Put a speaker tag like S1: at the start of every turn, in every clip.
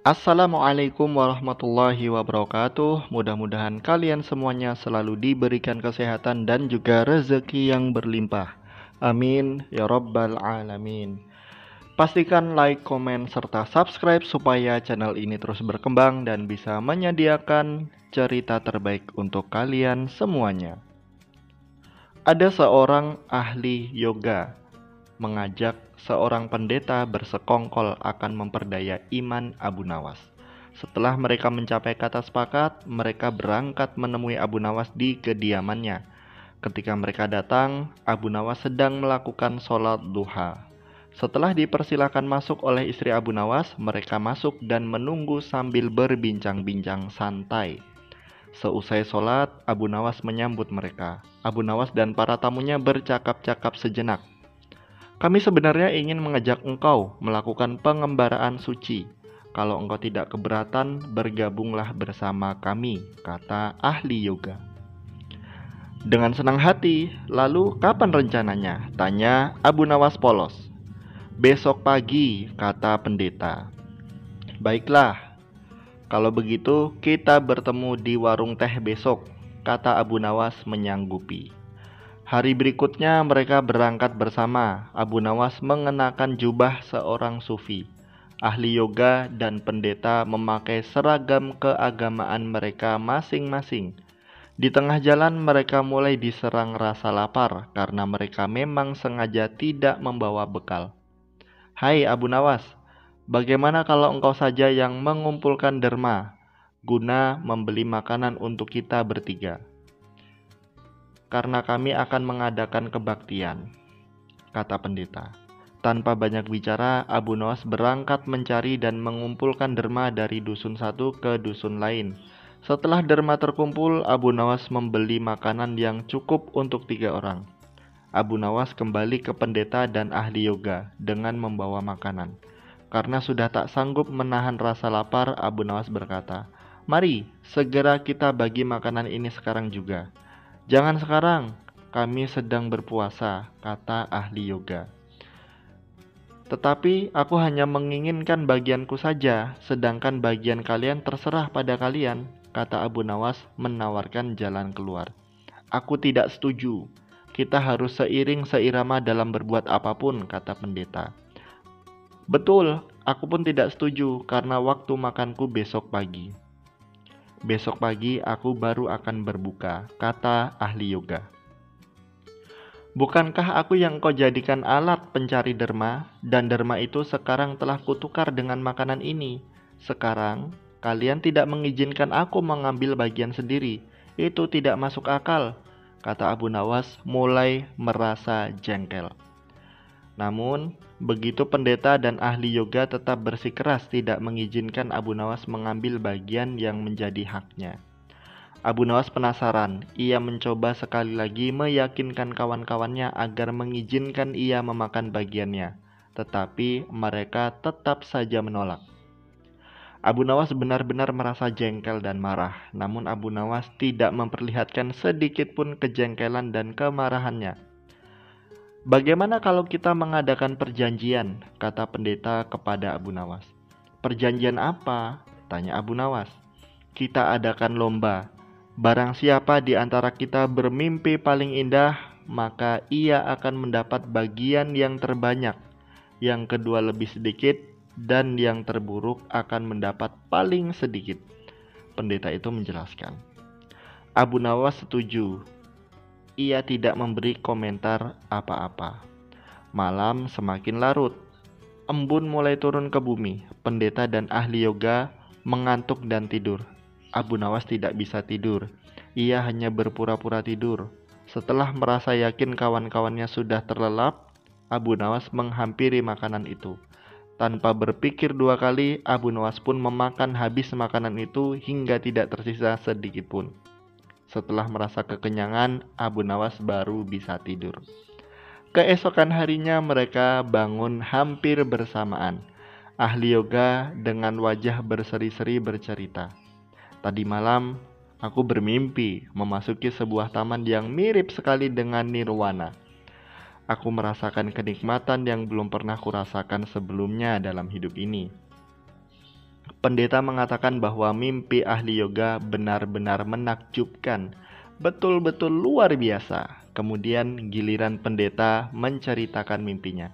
S1: Assalamualaikum warahmatullahi wabarakatuh. Mudah-mudahan kalian semuanya selalu diberikan kesehatan dan juga rezeki yang berlimpah. Amin ya rabbal alamin. Pastikan like, komen, serta subscribe supaya channel ini terus berkembang dan bisa menyediakan cerita terbaik untuk kalian semuanya. Ada seorang ahli yoga mengajak seorang pendeta bersekongkol akan memperdaya iman Abu Nawas. Setelah mereka mencapai kata sepakat, mereka berangkat menemui Abu Nawas di kediamannya. Ketika mereka datang, Abu Nawas sedang melakukan sholat duha. Setelah dipersilakan masuk oleh istri Abu Nawas, mereka masuk dan menunggu sambil berbincang-bincang santai. Seusai sholat, Abu Nawas menyambut mereka. Abu Nawas dan para tamunya bercakap-cakap sejenak. Kami sebenarnya ingin mengajak engkau melakukan pengembaraan suci. Kalau engkau tidak keberatan, bergabunglah bersama kami, kata ahli yoga. Dengan senang hati, lalu kapan rencananya? Tanya Abu Nawas polos. Besok pagi, kata pendeta. Baiklah, kalau begitu kita bertemu di warung teh besok, kata Abu Nawas menyanggupi. Hari berikutnya mereka berangkat bersama. Abu Nawas mengenakan jubah seorang sufi. Ahli yoga dan pendeta memakai seragam keagamaan mereka masing-masing. Di tengah jalan mereka mulai diserang rasa lapar karena mereka memang sengaja tidak membawa bekal. Hai Abu Nawas, bagaimana kalau engkau saja yang mengumpulkan derma guna membeli makanan untuk kita bertiga? Karena kami akan mengadakan kebaktian, kata pendeta. Tanpa banyak bicara, Abu Nawas berangkat mencari dan mengumpulkan derma dari dusun satu ke dusun lain. Setelah derma terkumpul, Abu Nawas membeli makanan yang cukup untuk 3 orang. Abu Nawas kembali ke pendeta dan ahli yoga dengan membawa makanan. Karena sudah tak sanggup menahan rasa lapar, Abu Nawas berkata, "Mari, segera kita bagi makanan ini sekarang juga." "Jangan sekarang, kami sedang berpuasa," kata ahli yoga. "Tetapi aku hanya menginginkan bagianku saja, sedangkan bagian kalian terserah pada kalian," kata Abu Nawas menawarkan jalan keluar. "Aku tidak setuju. Kita harus seiring seirama dalam berbuat apapun," kata pendeta. "Betul, aku pun tidak setuju karena waktu makanku besok pagi." "Besok pagi aku baru akan berbuka," kata ahli yoga. "Bukankah aku yang kau jadikan alat pencari derma, dan derma itu sekarang telah kutukar dengan makanan ini. Sekarang, kalian tidak mengizinkan aku mengambil bagian sendiri. Itu tidak masuk akal," kata Abu Nawas mulai merasa jengkel. Namun, begitu pendeta dan ahli yoga tetap bersikeras tidak mengizinkan Abu Nawas mengambil bagian yang menjadi haknya. Abu Nawas penasaran. Ia mencoba sekali lagi meyakinkan kawan-kawannya agar mengizinkan ia memakan bagiannya, tetapi mereka tetap saja menolak. Abu Nawas benar-benar merasa jengkel dan marah, namun Abu Nawas tidak memperlihatkan sedikit pun kejengkelan dan kemarahannya. "Bagaimana kalau kita mengadakan perjanjian?" kata pendeta kepada Abu Nawas. "Perjanjian apa?" tanya Abu Nawas. "Kita adakan lomba. Barang siapa di antara kita bermimpi paling indah, maka ia akan mendapat bagian yang terbanyak. Yang kedua lebih sedikit, dan yang terburuk akan mendapat paling sedikit," pendeta itu menjelaskan. Abu Nawas setuju. Ia tidak memberi komentar apa-apa. Malam semakin larut. Embun mulai turun ke bumi. Pendeta dan ahli yoga mengantuk dan tidur. Abu Nawas tidak bisa tidur. Ia hanya berpura-pura tidur. Setelah merasa yakin kawan-kawannya sudah terlelap, Abu Nawas menghampiri makanan itu. Tanpa berpikir 2 kali, Abu Nawas pun memakan habis makanan itu hingga tidak tersisa sedikit pun. Setelah merasa kekenyangan, Abu Nawas baru bisa tidur. Keesokan harinya mereka bangun hampir bersamaan. Ahli yoga dengan wajah berseri-seri bercerita, "Tadi malam aku bermimpi memasuki sebuah taman yang mirip sekali dengan nirwana. Aku merasakan kenikmatan yang belum pernah kurasakan sebelumnya dalam hidup ini. Pendeta mengatakan bahwa mimpi ahli yoga benar-benar menakjubkan, betul-betul luar biasa. Kemudian giliran pendeta menceritakan mimpinya.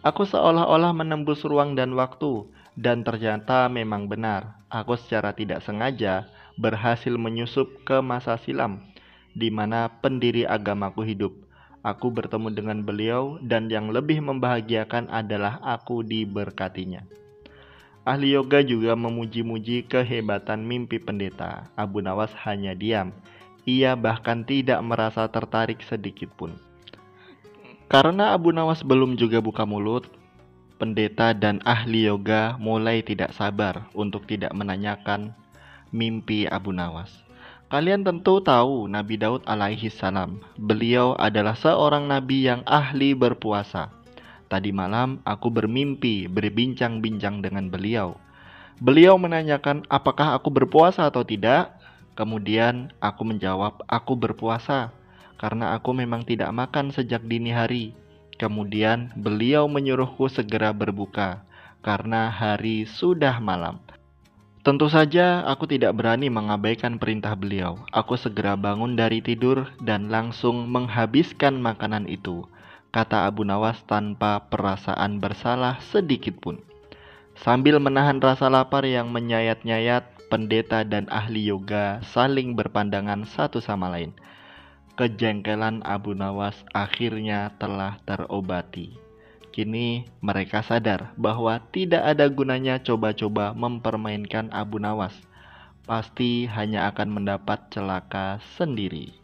S1: Aku seolah-olah menembus ruang dan waktu, dan ternyata memang benar. Aku secara tidak sengaja berhasil menyusup ke masa silam, di mana pendiri agamaku hidup. Aku bertemu dengan beliau, dan yang lebih membahagiakan adalah aku diberkatinya. Ahli yoga juga memuji-muji kehebatan mimpi pendeta. Abu Nawas hanya diam. Ia bahkan tidak merasa tertarik sedikit pun. Karena Abu Nawas belum juga buka mulut, pendeta dan ahli yoga mulai tidak sabar untuk tidak menanyakan mimpi Abu Nawas. Kalian tentu tahu Nabi Daud alaihi salam. Beliau adalah seorang nabi yang ahli berpuasa. Tadi malam aku bermimpi berbincang-bincang dengan beliau. Beliau menanyakan apakah aku berpuasa atau tidak. Kemudian aku menjawab aku berpuasa karena aku memang tidak makan sejak dini hari. Kemudian beliau menyuruhku segera berbuka karena hari sudah malam. Tentu saja aku tidak berani mengabaikan perintah beliau. Aku segera bangun dari tidur dan langsung menghabiskan makanan itu, kata Abu Nawas tanpa perasaan bersalah sedikit pun. Sambil menahan rasa lapar yang menyayat-nyayat, pendeta dan ahli yoga saling berpandangan satu sama lain. Kejengkelan Abu Nawas akhirnya telah terobati. Kini mereka sadar bahwa tidak ada gunanya coba-coba mempermainkan Abu Nawas. Pasti hanya akan mendapat celaka sendiri.